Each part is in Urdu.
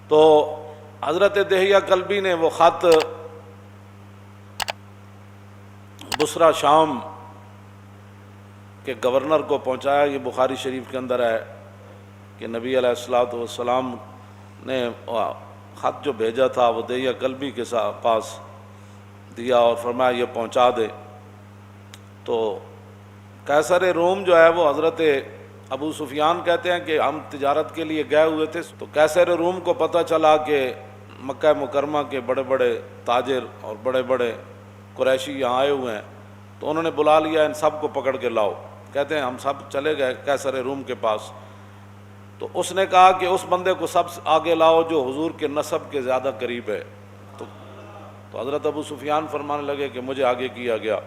تو حضرت دہیہ کلبی نے وہ خط بصرہ شام کے گورنر کو پہنچایا. یہ بخاری شریف کے اندر ہے کہ نبی علیہ الصلوۃ والسلام نے خط جو بھیجا تھا وہ دہیہ کلبی کے پاس دیا اور فرمایا یہ پہنچا دے. تو قیصر روم جو ہے وہ حضرت ابو سفیان کہتے ہیں کہ ہم تجارت کے لیے گئے ہوئے تھے. تو قیصر روم کو پتہ چلا کہ مکہ مکرمہ کے بڑے بڑے تاجر اور بڑے بڑے قریشی یہاں آئے ہوئے ہیں. تو انہوں نے بلا لیا ان سب کو پکڑ کے لاؤ. کہتے ہیں ہم سب چلے گئے قیصر روم کے پاس. تو اس نے کہا کہ اس بندے کو سب آگے لاؤ جو حضور کے نسب کے زیادہ قریب ہے. تو حضرت ابو سفیان فرمانے لگے کہ مجھے آگے کیا گیا.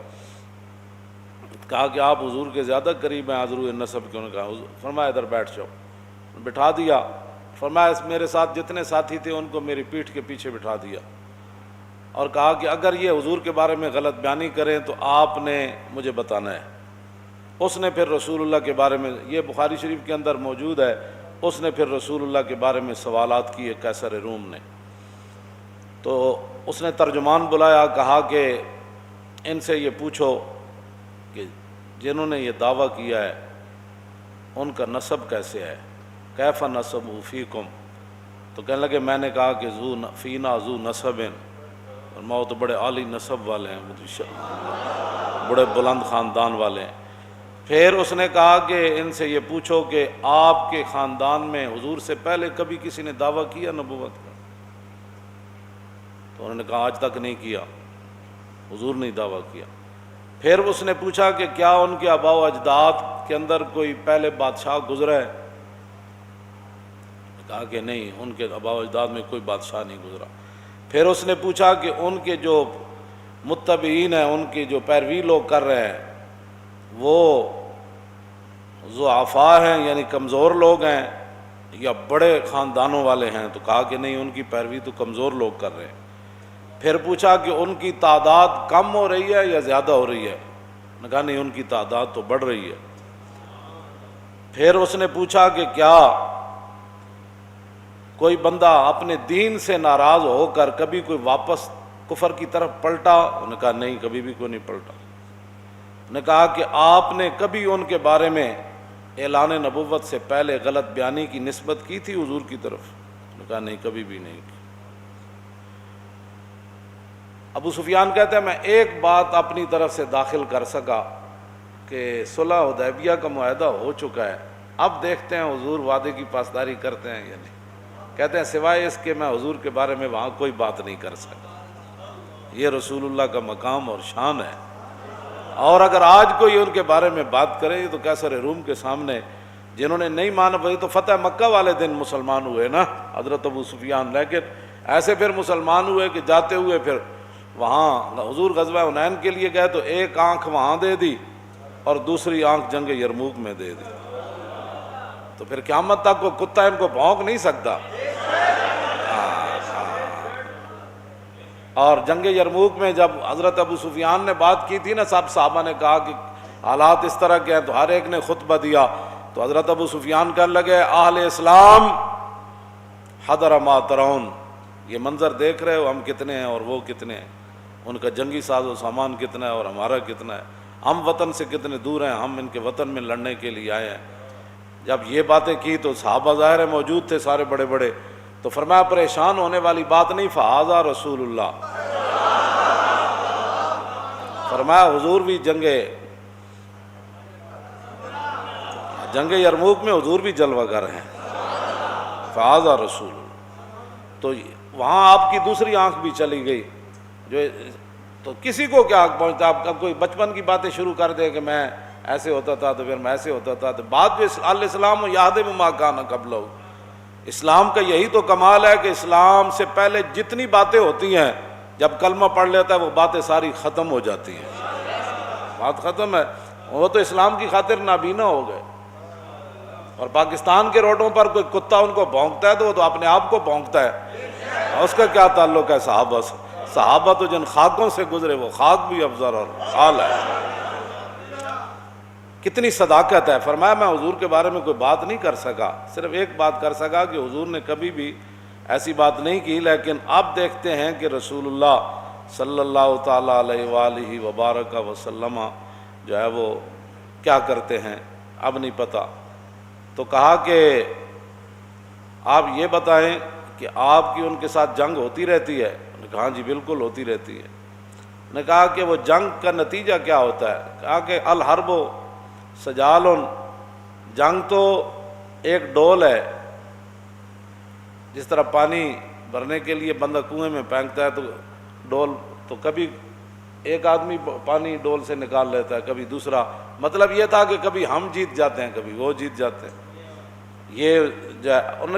کہا کہ آپ حضور کے زیادہ قریب ہیں حضور نسب کے. انہوں نے کہا فرمایا ادھر بیٹھ جاؤ. بٹھا دیا. فرمایا میرے ساتھ جتنے ساتھی تھے ان کو میری پیٹھ کے پیچھے بٹھا دیا اور کہا کہ اگر یہ حضور کے بارے میں غلط بیانی کریں تو آپ نے مجھے بتانا ہے. اس نے پھر رسول اللہ کے بارے میں، یہ بخاری شریف کے اندر موجود ہے، اس نے پھر رسول اللہ کے بارے میں سوالات کیے قیصر روم نے. تو اس نے ترجمان بلایا، کہا کہ ان سے یہ پوچھو کہ جنہوں نے یہ دعویٰ کیا ہے ان کا نسب کیسے ہے، کیف نسب فیکم. تو کہنے لگے میں نے کہا کہ فینا ذو نسب، اور ماؤ تو بڑے عالی نسب والے ہیں، بڑے بلند خاندان والے ہیں. پھر اس نے کہا کہ ان سے یہ پوچھو کہ آپ کے خاندان میں حضور سے پہلے کبھی کسی نے دعویٰ کیا نبوت کا؟ تو انہوں نے کہا آج تک نہیں کیا، حضور نے دعویٰ کیا. پھر اس نے پوچھا کہ کیا ان کے آباء و اجداد کے اندر کوئی پہلے بادشاہ گزرا ہے؟ کہا کہ نہیں، ان کے آباء و اجداد میں کوئی بادشاہ نہیں گزرا. پھر اس نے پوچھا کہ ان کے جو متبعین ہیں، ان کی جو پیروی لوگ کر رہے ہیں وہ ضعفاء ہیں یعنی کمزور لوگ ہیں یا بڑے خاندانوں والے ہیں؟ تو کہا کہ نہیں، ان کی پیروی تو کمزور لوگ کر رہے ہیں. پھر پوچھا کہ ان کی تعداد کم ہو رہی ہے یا زیادہ ہو رہی ہے؟ نے کہا نہیں، ان کی تعداد تو بڑھ رہی ہے. پھر اس نے پوچھا کہ کیا کوئی بندہ اپنے دین سے ناراض ہو کر کبھی کوئی واپس کفر کی طرف پلٹا؟ انہوں نے کہا نہیں، کبھی بھی کوئی نہیں پلٹا. نے کہا کہ آپ نے کبھی ان کے بارے میں اعلان نبوت سے پہلے غلط بیانی کی نسبت کی تھی حضور کی طرف؟ نے کہا نہیں، کبھی بھی نہیں کی. ابو سفیان کہتے ہیں میں ایک بات اپنی طرف سے داخل کر سکا کہ صلح حدیبیہ کا معاہدہ ہو چکا ہے، اب دیکھتے ہیں حضور وعدے کی پاسداری کرتے ہیں یا نہیں. کہتے ہیں سوائے اس کے میں حضور کے بارے میں وہاں کوئی بات نہیں کر سکتا. یہ رسول اللہ کا مقام اور شان ہے. اور اگر آج کوئی ان کے بارے میں بات کرے تو قیصر روم کے سامنے جنہوں نے نہیں مانا، وہی تو فتح مکہ والے دن مسلمان ہوئے نا حضرت ابو سفیان، لیکن ایسے پھر مسلمان ہوئے کہ جاتے ہوئے پھر وہاں حضور غزوہ حنین کے لیے گئے تو ایک آنکھ وہاں دے دی اور دوسری آنکھ جنگ یرموک میں دے دی. تو پھر قیامت تک کو کتا ان کو بھونک نہیں سکتا. اور جنگ یرموک میں جب حضرت ابو سفیان نے بات کی تھی نا، سب صحابہ نے کہا کہ حالات اس طرح کے ہیں، تو ہر ایک نے خطبہ دیا. تو حضرت ابو سفیان کہنے لگے اہل اسلام حضر ما ترون، یہ منظر دیکھ رہے ہو ہم کتنے ہیں اور وہ کتنے ہیں، ان کا جنگی ساز و سامان کتنا ہے اور ہمارا کتنا ہے، ہم وطن سے کتنے دور ہیں، ہم ان کے وطن میں لڑنے کے لیے آئے ہیں. جب یہ باتیں کی تو صحابہ ظاہر ہے موجود تھے سارے بڑے بڑے. تو فرمایا پریشان ہونے والی بات نہیں، فہذا رسول اللہ. فرمایا حضور بھی جنگ یرموک میں حضور بھی جلوہ گر ہیں، فہذا رسول اللہ. تو وہاں آپ کی دوسری آنکھ بھی چلی گئی. تو کسی کو کیا پہنچتا، اب کوئی بچپن کی باتیں شروع کر دے کہ میں ایسے ہوتا تھا تو پھر میں ایسے ہوتا تھا. تو بعد جو الاسلام یہدم ما کان قبلہ، اسلام کا یہی تو کمال ہے کہ اسلام سے پہلے جتنی باتیں ہوتی ہیں جب کلمہ پڑھ لیتا ہے وہ باتیں ساری ختم ہو جاتی ہیں، بات ختم ہے. وہ تو اسلام کی خاطر نابینا ہو گئے. اور پاکستان کے روڈوں پر کوئی کتا ان کو بھونکتا ہے تو وہ تو اپنے آپ کو بھونکتا ہے، اس کا کیا تعلق ہے صحابہ سے؟ صحابہ تو جن خاکوں سے گزرے وہ خاک بھی افضل اور حال ہے. کتنی صداقت ہے. فرمایا میں حضور کے بارے میں کوئی بات نہیں کر سکا، صرف ایک بات کر سکا کہ حضور نے کبھی بھی ایسی بات نہیں کی، لیکن اب دیکھتے ہیں کہ رسول اللہ صلی اللہ تعالیٰ علیہ وآلہ وبارک وسلم جو ہے وہ کیا کرتے ہیں، اب نہیں پتہ۔ تو کہا کہ آپ یہ بتائیں کہ آپ کی ان کے ساتھ جنگ ہوتی رہتی ہے؟ انہوں نے کہا جی بالکل ہوتی رہتی ہے۔ نے کہا کہ وہ جنگ کا نتیجہ کیا ہوتا ہے؟ کہا کہ الحرب سجال، جنگ تو ایک ڈول ہے، جس طرح پانی بھرنے کے لیے بندہ کنویں میں پھینکتا ہے تو ڈول، تو کبھی ایک آدمی پانی ڈول سے نکال لیتا ہے، کبھی دوسرا۔ مطلب یہ تھا کہ کبھی ہم جیت جاتے ہیں، کبھی وہ جیت جاتے ہیں۔ یہ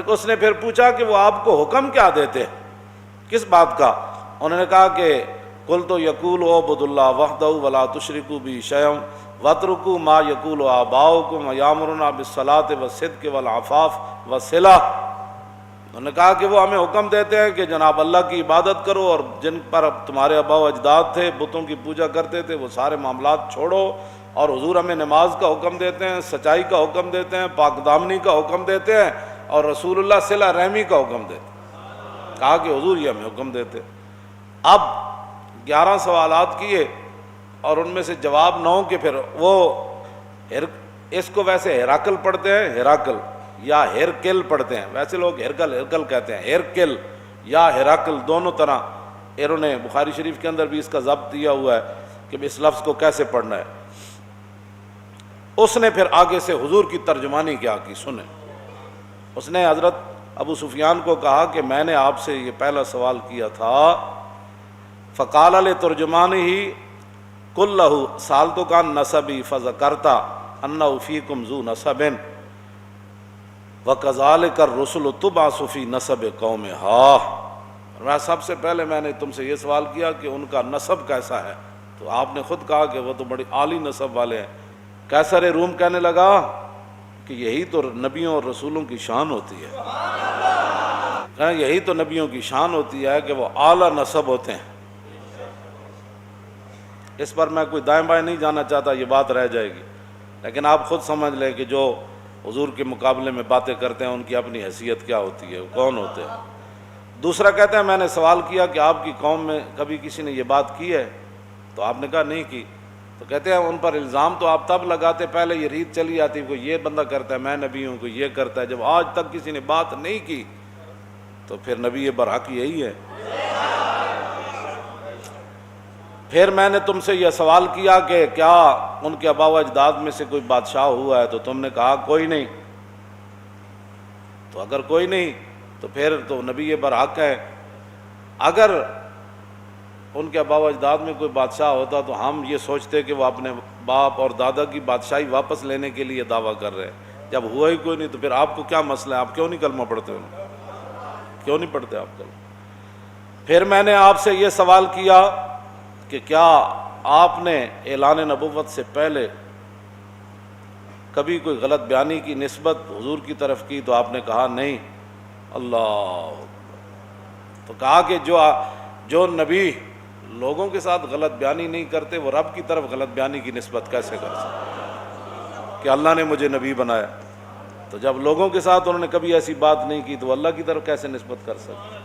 اس نے پھر پوچھا کہ وہ آپ کو حکم کیا دیتے ہیں، کس بات کا؟ انہوں نے کہا کہ قلت یقول اعبدوا اللہ وحدہ ولا تشرکوا بہ شیئا واترکوا ما یقول آباؤکم ویامرنا بالصلاۃ والصدق والعفاف والصلہ۔ انہوں نے کہا کہ وہ ہمیں حکم دیتے ہیں کہ جناب اللہ کی عبادت کرو، اور جن پر تمہارے آباء و اجداد تھے بتوں کی پوجا کرتے تھے وہ سارے معاملات چھوڑو، اور حضور ہمیں نماز کا حکم دیتے ہیں، سچائی کا حکم دیتے ہیں، پاک دامنی کا حکم دیتے ہیں، اور رسول اللہ صلہ رحمی کا حکم دیتے ہیں۔ کہا کہ حضور یہ ہمیں حکم دیتے۔ اب 11 سوالات کیے اور ان میں سے جواب 9 کے، پھر وہ اس کو ویسے ہیراکل پڑھتے ہیں، ہیراکل یا ہیرکل پڑھتے ہیں، ویسے لوگ ہیرکل کہتے ہیں، ہیرکل یا ہیراکل دونوں طرح۔ انہوں نے بخاری شریف کے اندر بھی اس کا ضبط دیا ہوا ہے کہ اس لفظ کو کیسے پڑھنا ہے۔ اس نے پھر آگے سے حضور کی ترجمانی کیا کی، سنیں۔ اس نے حضرت ابو سفیان کو کہا کہ میں نے آپ سے یہ پہلا سوال کیا تھا، فقال لترجمانہ قل لہ سألتک عن نسبی فذکرت انہ فیکم ذو نسب وَكَذَلِكَ الرُّسُلُ تُبْعَثُ فِي نَسَبِ قَوْمِهَا۔ میں سب سے پہلے میں نے تم سے یہ سوال کیا کہ ان کا نسب کیسا ہے، تو آپ نے خود کہا کہ وہ تو بڑی عالی نسب والے ہیں۔ قیصر روم کہنے لگا کہ یہی تو نبیوں اور رسولوں کی شان ہوتی ہے، یہی تو نبیوں کی شان ہوتی ہے کہ وہ اعلیٰ نسب ہوتے ہیں۔ اس پر میں کوئی دائیں بائیں نہیں جانا چاہتا، یہ بات رہ جائے گی، لیکن آپ خود سمجھ لیں کہ جو حضور کے مقابلے میں باتیں کرتے ہیں ان کی اپنی حیثیت کیا ہوتی ہے، وہ کون ہوتے ہیں۔ دوسرا کہتے ہیں میں نے سوال کیا کہ آپ کی قوم میں کبھی کسی نے یہ بات کی ہے، تو آپ نے کہا نہیں کی۔ تو کہتے ہیں ان پر الزام تو آپ تب لگاتے، پہلے یہ ریت چلی آتی کوئی یہ بندہ کرتا ہے میں نبی ہوں، کوئی یہ کرتا ہے، جب آج تک کسی نے بات نہیں کی تو پھر نبی برحق یہی ہے۔ پھر میں نے تم سے یہ سوال کیا کہ کیا ان کے آباء و اجداد میں سے کوئی بادشاہ ہوا ہے، تو تم نے کہا کوئی نہیں۔ تو اگر کوئی نہیں تو پھر تو نبی برحق ہے۔ اگر ان کے آباء و اجداد میں کوئی بادشاہ ہوتا تو ہم یہ سوچتے کہ وہ اپنے باپ اور دادا کی بادشاہی واپس لینے کے لیے دعویٰ کر رہے ہیں۔ جب ہوا ہی کوئی نہیں تو پھر آپ کو کیا مسئلہ ہے، آپ کیوں نہیں کلمہ پڑھتے ہو؟ کیوں نہیں پڑھتے آپ کلمہ؟ پھر میں نے آپ سے یہ سوال کیا کہ کیا آپ نے اعلان نبوت سے پہلے کبھی کوئی غلط بیانی کی نسبت حضور کی طرف کی، تو آپ نے کہا نہیں۔ اللہ، تو کہا کہ جو نبی لوگوں کے ساتھ غلط بیانی نہیں کرتے وہ رب کی طرف غلط بیانی کی نسبت کیسے کر سکتے کہ اللہ نے مجھے نبی بنایا؟ تو جب لوگوں کے ساتھ انہوں نے کبھی ایسی بات نہیں کی تو وہ اللہ کی طرف کیسے نسبت کر سکتے؟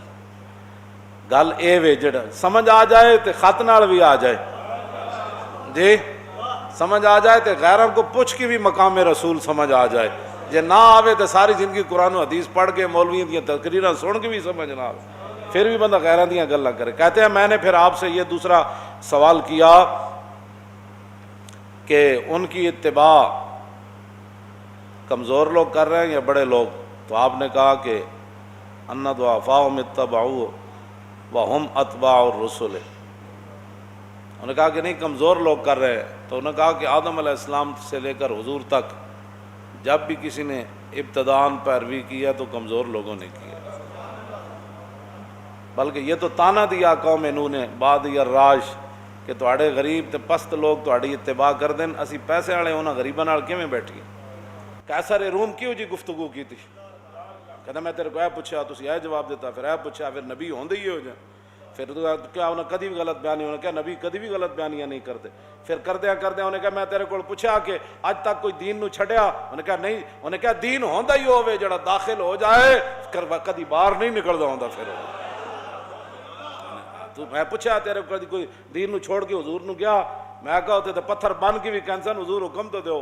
گل اے وے جڑ سمجھ آ جائے تو خط نال بھی آ جائے، جی سمجھ آ جائے تو غیروں کو پوچھ کے بھی مقام رسول سمجھ آ جائے، جے نہ آوے تو ساری زندگی قرآن و حدیث پڑھ کے مولویوں دیا تقریراں سن کے بھی سمجھ نہ آوے، پھر بھی بندہ غیراں دیاں گلاں کرے۔ کہتے ہیں میں نے پھر آپ سے یہ دوسرا سوال کیا کہ ان کی اتباع کمزور لوگ کر رہے ہیں یا بڑے لوگ؟ تو آپ نے کہا کہ ان ضعفاء اتبعوا وہم اتباع الرسل۔ انہوں نے کہا کہ نہیں کمزور لوگ کر رہے ہیں، تو انہوں نے کہا کہ آدم علیہ السلام سے لے کر حضور تک جب بھی کسی نے ابتداءً پیروی کیا تو کمزور لوگوں نے کیا، بلکہ یہ تو تانا دیا قوم نوح نے بعد الراج کہ تواڈے غریب تے پست لوگ تواڈی اتباع کر دین، اسی پیسے والے انہاں غریباں نال کیویں بیٹھیے؟ قیصر روم کیوں جی گفتگو کی تھی؟ کہتا میں تیرے کو اے پوچھا تسی اے جواب دیتا، پھر اے پوچھا، پھر نبی ہوندے ہی ہو جائیں۔ پھر کیا انہیں کدی بھی غلط بیانی، انہیں کہا نبی کدی بھی غلط بیانیاں نہیں کرتے. پھر کردیا انہیں کہا میں تیرے کو پوچھا کہ اج تک کوئی دین نو چھڑیا؟ انہیں کہا نہیں. انہیں کہا دین ہوندا ہی ہوے جڑا داخل ہو جائے کدی باہر نہیں نکلدا ہوندا. پھر تو میں پوچھا تیرے کو کوئی دین نو چھوڑ کے حضور نو گیا؟ میں کہا ہوتے تے پتھر بن کے بھی کہندے سن حضور حکم تو دیو،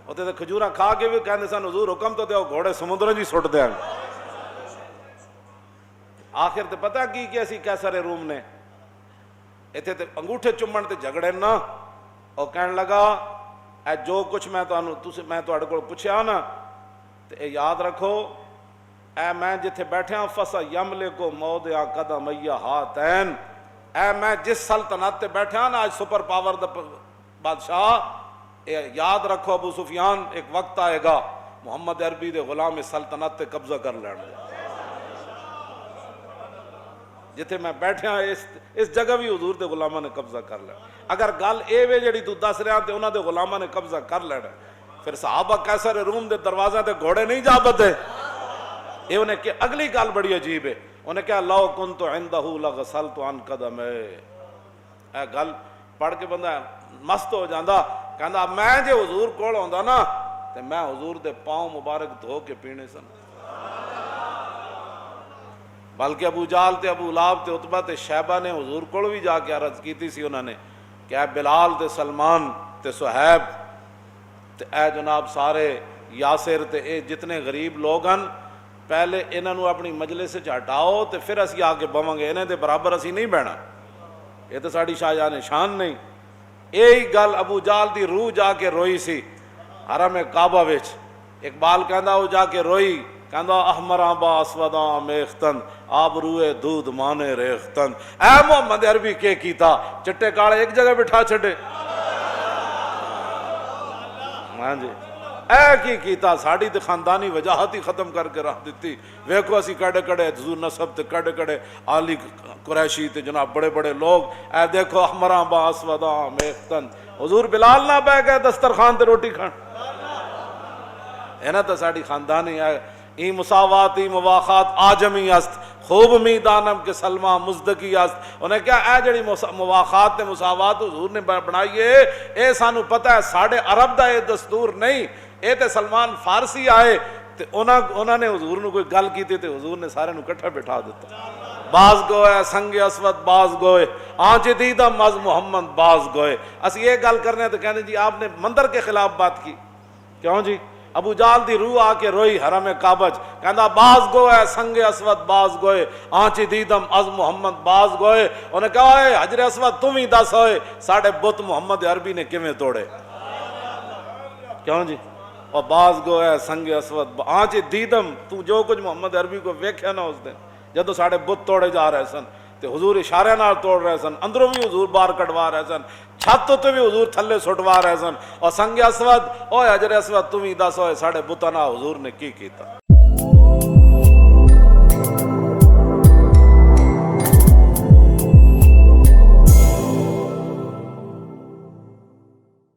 ہوتے تے کھجوراں کھا کے بھی کہندے سن حضور حکم تو دیو، گھوڑے سمندر جی سٹ دیاں. آخر تے پتہ کی اسی کیسر روم نے ایتھے تے انگوٹھے چومن تے جھگڑے نا. اور کہن لگا اے جو کچھ میں تہاڈے کول پوچھیا نا تے اے یاد رکھو، اے میں جتھے بیٹھا فسا یملکو موضع قدمی ہاتین، اے میں جس سلطنت تے بیٹھا نا آج سپر پاور دا بادشاہ، اے یاد رکھو ابو سفیان ایک وقت آئے گا محمد عربی دے غلام سلطنت تے قبضہ کر لینا. جتھے میں بیٹھا اس جگہ بھی حضور دے غلاماں نے قبضہ کر لینا. اگر گل اے وے جڑی تو دس رہا تے انہاں دے غلاماں نے قبضہ کر لینا، پھر صحابہ کیسر روم دے دروازے تے گھوڑے نہیں جا بدے. یہ انہیں کہ اگلی گل بڑی عجیب ہے. انہیں کہا لو کنت عندہ لغسلت عن قدمے. اے گل پڑھ کے بندہ مست ہو جاندا، کہندا میں جے حضور کول ہوندا نا تے میں حضور دے پاؤں مبارک دھو کے پینے سن. بلکہ ابو جہل تے ابو لہب تے عتبہ تے شیبہ نے حضور کول بھی جا کے عرض کیتی سی انہوں نے کہ اے بلال تے سلمان تے صہیب تے اے جناب سارے یاسر تے اے جتنے غریب لوگ ہیں، پہلے انہوں نے اپنی مجلس سے ہٹاؤ تے پھر اسی آ کے بواں گے، انہیں دے برابر اسی نہیں بہنا، یہ تو ساڑی شاہجہاں شان نہیں. یہی گل ابو جہل دی روح جا کے روئی سی حرم کعبہ وچ. اقبال کہندا وہ جا کے روئی، کہندا احمراں با اسوداں میختن آب روئے دودھ مانے ریختن. اے محمد عربی کے کیتا، چٹے کالے ایک جگہ بٹھا چھڑے. ہاں جی اے کی کیتا، ساڑی تے خاندانی وجاہت ہی ختم کر کے رکھ دیتی. ویکھو اسی کڑے کڑے حضور نسب تے کڑے کڑے عالی قریشی تے جناب بڑے بڑے لوگ. اے دیکھو احمراں با اسوداں میختن. حضور بلال نہ بہ گئے دسترخوان تے روٹی کھان. اینا تو ساڑی خاندانی ہے. ای مساوات ای مواخات آجمی است، خوب می دانم کہ سلمہ مزدکی است. انہیں کیا اے جڑی مواخات تے مساوات حضور نے بنائیے اے سانو پتہ ہے ساڑھے عرب دا اے دستور نہیں. اے تے سلمان فارسی آئے تے انہوں نے حضور نے کوئی گل کی تے حضور نے سارے نو کٹھا بٹھا دیتا. باز گوئے سنگ اسود باز گوئے آنچ دیدم از محمد باز گوئے. اسی یہ گل کرنے تو کہنے جی آپ نے مندر کے خلاف بات کی کیوں جی؟ ابو جہل دی روح آ کے روئی حرم کعبہ چ، کہندا باز گوئے سنگ اسود باز گوئے آنچ دیدم از محمد باز گوئے. انہیں کہا اے حجر اسود تم ہی دس ہوئے ساڑھے بت محمد عربی نے کیویں توڑے کیوں جی؟ اور باز گوئے سنگ اسود آنچ دیدم، تو جو کچھ محمد عربی کو ویکھیا نا اس دن جدو ساڑھے بت توڑے جا رہے سن تے حضور اشارے نال توڑ رہے سن، اندروں بھی حضور باہر کٹوا رہے سن، چھت تے بھی حضور تھلے سٹوا رہے سن. اور سنگ اسود او حجر اسود تم ہی دس ہوئے ساڑھے بتاں نال حضور نے کی کیتا.